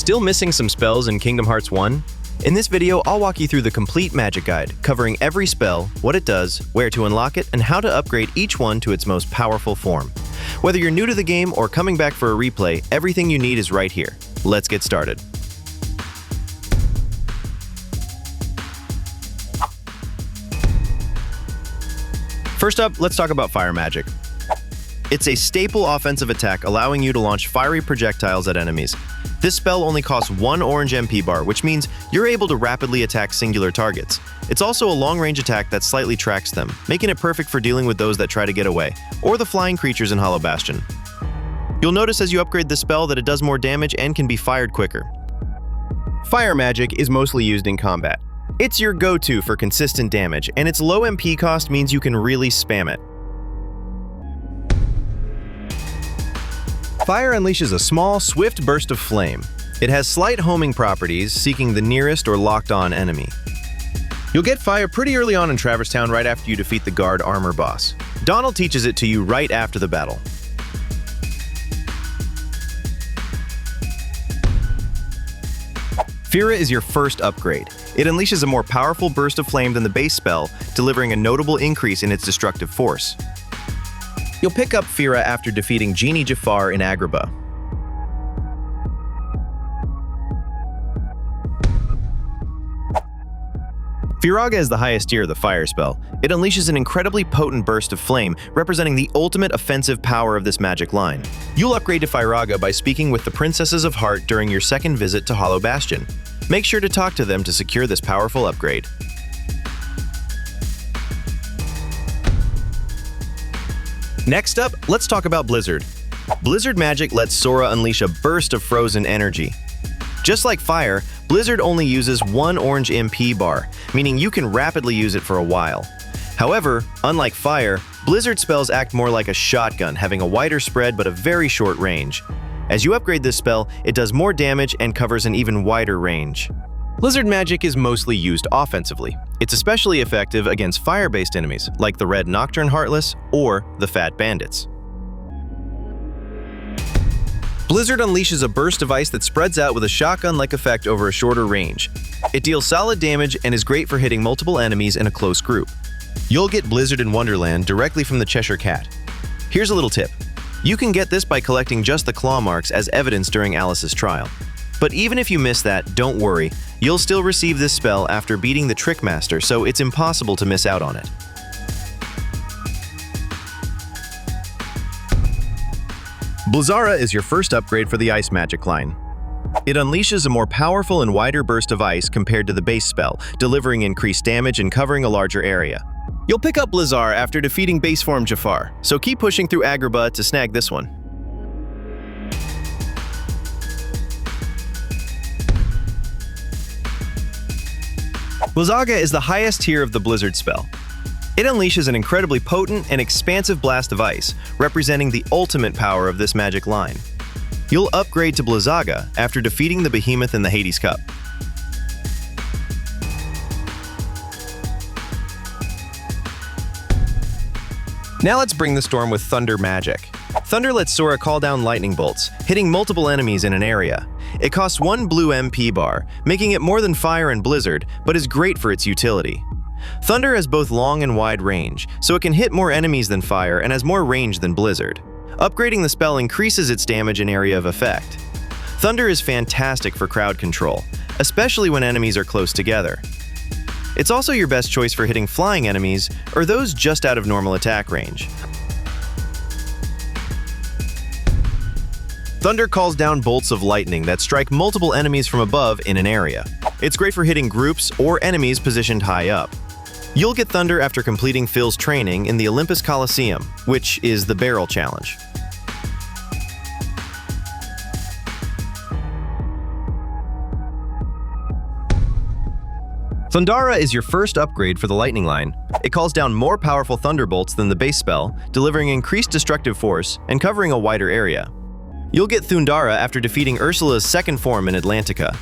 Still missing some spells in Kingdom Hearts 1? In this video, I'll walk you through the complete magic guide, covering every spell, what it does, where to unlock it, and how to upgrade each one to its most powerful form. Whether you're new to the game or coming back for a replay, everything you need is right here. Let's get started. First up, let's talk about fire magic. It's a staple offensive attack allowing you to launch fiery projectiles at enemies. This spell only costs 1 orange MP bar, which means you're able to rapidly attack singular targets. It's also a long-range attack that slightly tracks them, making it perfect for dealing with those that try to get away, or the flying creatures in Hollow Bastion. You'll notice as you upgrade this spell that it does more damage and can be fired quicker. Fire magic is mostly used in combat. It's your go-to for consistent damage, and its low MP cost means you can really spam it. Fire unleashes a small, swift burst of flame. It has slight homing properties, seeking the nearest or locked-on enemy. You'll get fire pretty early on in Traverse Town right after you defeat the guard armor boss. Donald teaches it to you right after the battle. Fira is your first upgrade. It unleashes a more powerful burst of flame than the base spell, delivering a notable increase in its destructive force. You'll pick up Fira after defeating Genie Jafar in Agrabah. Firaga is the highest tier of the fire spell. It unleashes an incredibly potent burst of flame, representing the ultimate offensive power of this magic line. You'll upgrade to Firaga by speaking with the Princesses of Heart during your second visit to Hollow Bastion. Make sure to talk to them to secure this powerful upgrade. Next up, let's talk about Blizzard. Blizzard magic lets Sora unleash a burst of frozen energy. Just like fire, Blizzard only uses 1 orange MP bar, meaning you can rapidly use it for a while. However, unlike fire, Blizzard spells act more like a shotgun, having a wider spread but a very short range. As you upgrade this spell, it does more damage and covers an even wider range. Blizzard magic is mostly used offensively. It's especially effective against fire-based enemies, like the Red Nocturne Heartless or the Fat Bandits. Blizzard unleashes a burst of ice that spreads out with a shotgun-like effect over a shorter range. It deals solid damage and is great for hitting multiple enemies in a close group. You'll get Blizzard in Wonderland directly from the Cheshire Cat. Here's a little tip. You can get this by collecting just the claw marks as evidence during Alice's trial. But even if you miss that, don't worry. You'll still receive this spell after beating the Trickmaster, so it's impossible to miss out on it. Blizzara is your first upgrade for the ice magic line. It unleashes a more powerful and wider burst of ice compared to the base spell, delivering increased damage and covering a larger area. You'll pick up Blizzara after defeating base form Jafar, so keep pushing through Agrabah to snag this one. Blizzaga is the highest tier of the Blizzard spell. It unleashes an incredibly potent and expansive blast of ice, representing the ultimate power of this magic line. You'll upgrade to Blizzaga after defeating the Behemoth in the Hades Cup. Now let's bring the storm with Thunder magic. Thunder lets Sora call down lightning bolts, hitting multiple enemies in an area. It costs 1 blue MP bar, making it more than Fire and Blizzard, but is great for its utility. Thunder has both long and wide range, so it can hit more enemies than Fire and has more range than Blizzard. Upgrading the spell increases its damage and area of effect. Thunder is fantastic for crowd control, especially when enemies are close together. It's also your best choice for hitting flying enemies or those just out of normal attack range. Thunder calls down bolts of lightning that strike multiple enemies from above in an area. It's great for hitting groups or enemies positioned high up. You'll get Thunder after completing Phil's training in the Olympus Coliseum, which is the Barrel Challenge. Thundaga is your first upgrade for the Lightning line. It calls down more powerful thunderbolts than the base spell, delivering increased destructive force and covering a wider area. You'll get Thundaga after defeating Ursula's second form in Atlantica.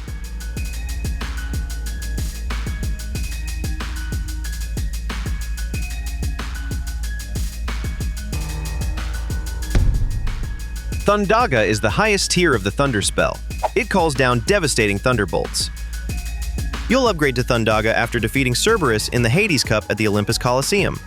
Thundaga is the highest tier of the Thunder spell. It calls down devastating thunderbolts. You'll upgrade to Thundaga after defeating Cerberus in the Hades Cup at the Olympus Coliseum.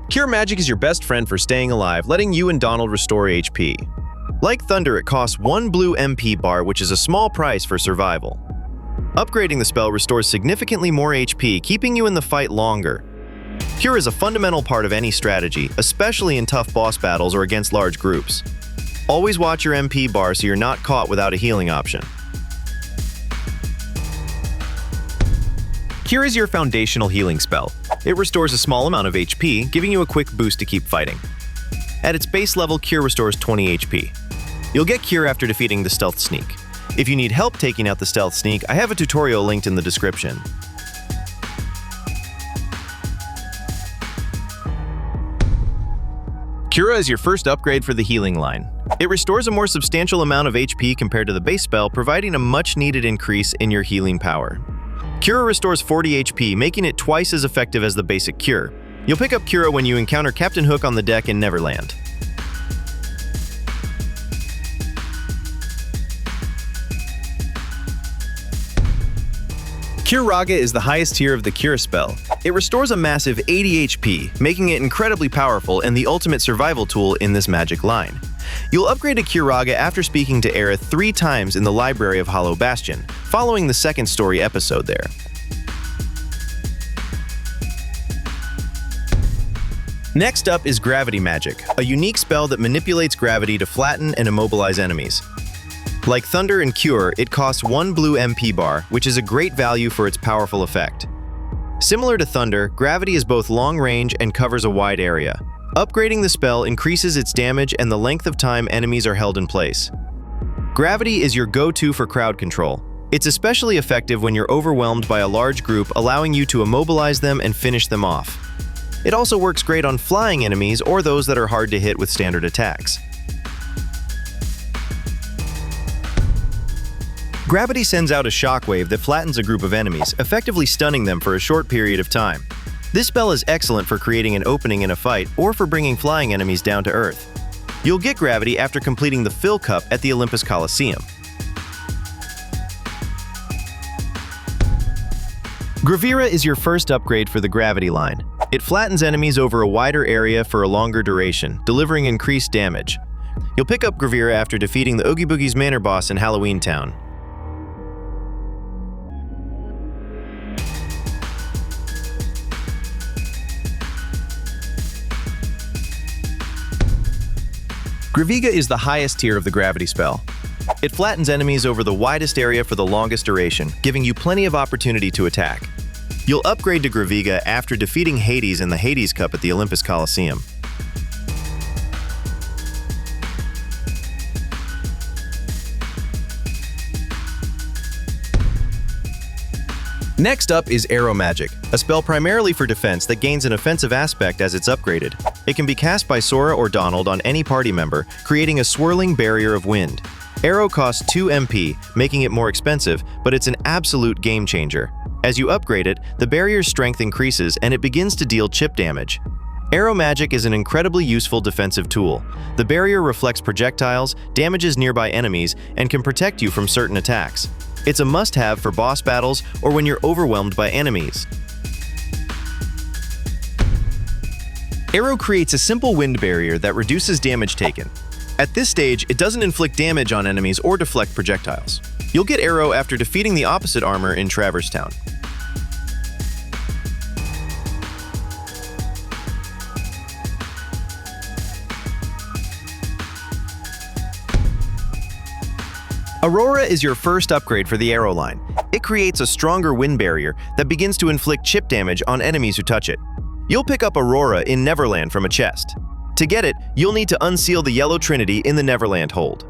Cure Magic is your best friend for staying alive, letting you and Donald restore HP. Like Thunder, it costs 1 blue MP bar, which is a small price for survival. Upgrading the spell restores significantly more HP, keeping you in the fight longer. Cure is a fundamental part of any strategy, especially in tough boss battles or against large groups. Always watch your MP bar so you're not caught without a healing option. Cure is your foundational healing spell. It restores a small amount of HP, giving you a quick boost to keep fighting. At its base level, Cure restores 20 HP. You'll get Cure after defeating the Stealth Sneak. If you need help taking out the Stealth Sneak, I have a tutorial linked in the description. Cura is your first upgrade for the healing line. It restores a more substantial amount of HP compared to the base spell, providing a much-needed increase in your healing power. Cura restores 40 HP, making it twice as effective as the basic Cure. You'll pick up Cura when you encounter Captain Hook on the deck in Neverland. Curaga is the highest tier of the Cure spell. It restores a massive 80 HP, making it incredibly powerful and the ultimate survival tool in this magic line. You'll upgrade to Curaga after speaking to Aero 3 times in the Library of Hollow Bastion, following the second story episode there. Next up is Gravity Magic, a unique spell that manipulates gravity to flatten and immobilize enemies. Like Thunder and Cure, it costs 1 blue MP bar, which is a great value for its powerful effect. Similar to Thunder, Gravity is both long-range and covers a wide area. Upgrading the spell increases its damage and the length of time enemies are held in place. Gravity is your go-to for crowd control. It's especially effective when you're overwhelmed by a large group, allowing you to immobilize them and finish them off. It also works great on flying enemies or those that are hard to hit with standard attacks. Gravity sends out a shockwave that flattens a group of enemies, effectively stunning them for a short period of time. This spell is excellent for creating an opening in a fight or for bringing flying enemies down to earth. You'll get Gravity after completing the Fill Cup at the Olympus Coliseum. Graviga is your first upgrade for the Gravity line. It flattens enemies over a wider area for a longer duration, delivering increased damage. You'll pick up Graviga after defeating the Oogie Boogie's Manor boss in Halloween Town. Graviga is the highest tier of the Gravity spell. It flattens enemies over the widest area for the longest duration, giving you plenty of opportunity to attack. You'll upgrade to Graviga after defeating Hades in the Hades Cup at the Olympus Coliseum. Next up is Aero Magic, a spell primarily for defense that gains an offensive aspect as it's upgraded. It can be cast by Sora or Donald on any party member, creating a swirling barrier of wind. Aero costs 2 MP, making it more expensive, but it's an absolute game changer. As you upgrade it, the barrier's strength increases and it begins to deal chip damage. Aero Magic is an incredibly useful defensive tool. The barrier reflects projectiles, damages nearby enemies, and can protect you from certain attacks. It's a must-have for boss battles or when you're overwhelmed by enemies. Aero creates a simple wind barrier that reduces damage taken. At this stage, it doesn't inflict damage on enemies or deflect projectiles. You'll get Aero after defeating the opposite armor in Traverse Town. Aerora is your first upgrade for the Aero line. It creates a stronger wind barrier that begins to inflict chip damage on enemies who touch it. You'll pick up Aerora in Neverland from a chest. To get it, you'll need to unseal the Yellow Trinity in the Neverland hold.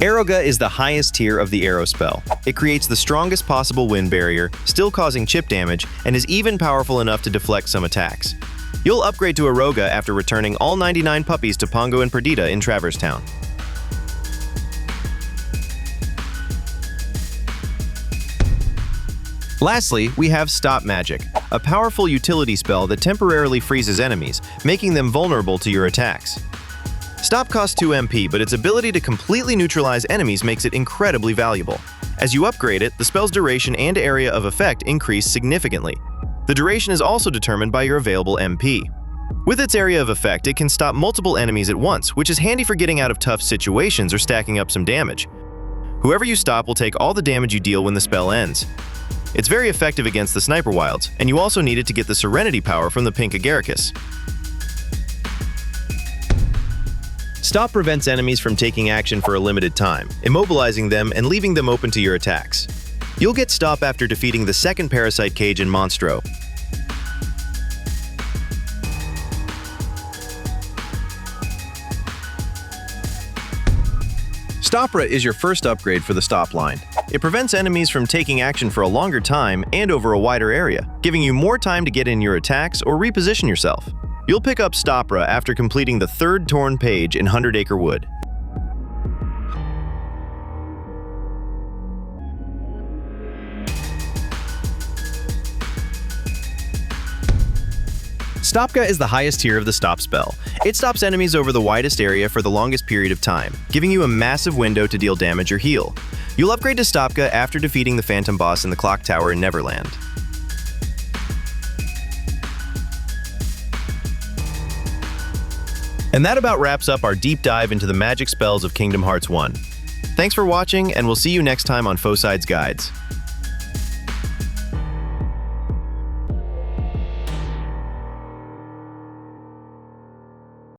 Aeroga is the highest tier of the Aero spell. It creates the strongest possible wind barrier, still causing chip damage, and is even powerful enough to deflect some attacks. You'll upgrade to Aeroga after returning all 99 puppies to Pongo and Perdita in Traverse Town. Lastly, we have Stop Magic, a powerful utility spell that temporarily freezes enemies, making them vulnerable to your attacks. Stop costs 2 MP, but its ability to completely neutralize enemies makes it incredibly valuable. As you upgrade it, the spell's duration and area of effect increase significantly. The duration is also determined by your available MP. With its area of effect, it can stop multiple enemies at once, which is handy for getting out of tough situations or stacking up some damage. Whoever you stop will take all the damage you deal when the spell ends. It's very effective against the Sniper Wilds, and you also need it to get the Serenity power from the pink Agaricus. Stop prevents enemies from taking action for a limited time, immobilizing them and leaving them open to your attacks. You'll get Stop after defeating the second Parasite Cage in Monstro. Stopra is your first upgrade for the Stop line. It prevents enemies from taking action for a longer time and over a wider area, giving you more time to get in your attacks or reposition yourself. You'll pick up Stopra after completing the 3rd Torn page in 100 Acre Wood. Stopga is the highest tier of the Stop spell. It stops enemies over the widest area for the longest period of time, giving you a massive window to deal damage or heal. You'll upgrade to Stopga after defeating the Phantom Boss in the Clock Tower in Neverland. And that about wraps up our deep dive into the magic spells of Kingdom Hearts 1. Thanks for watching, and we'll see you next time on Foside's Guides.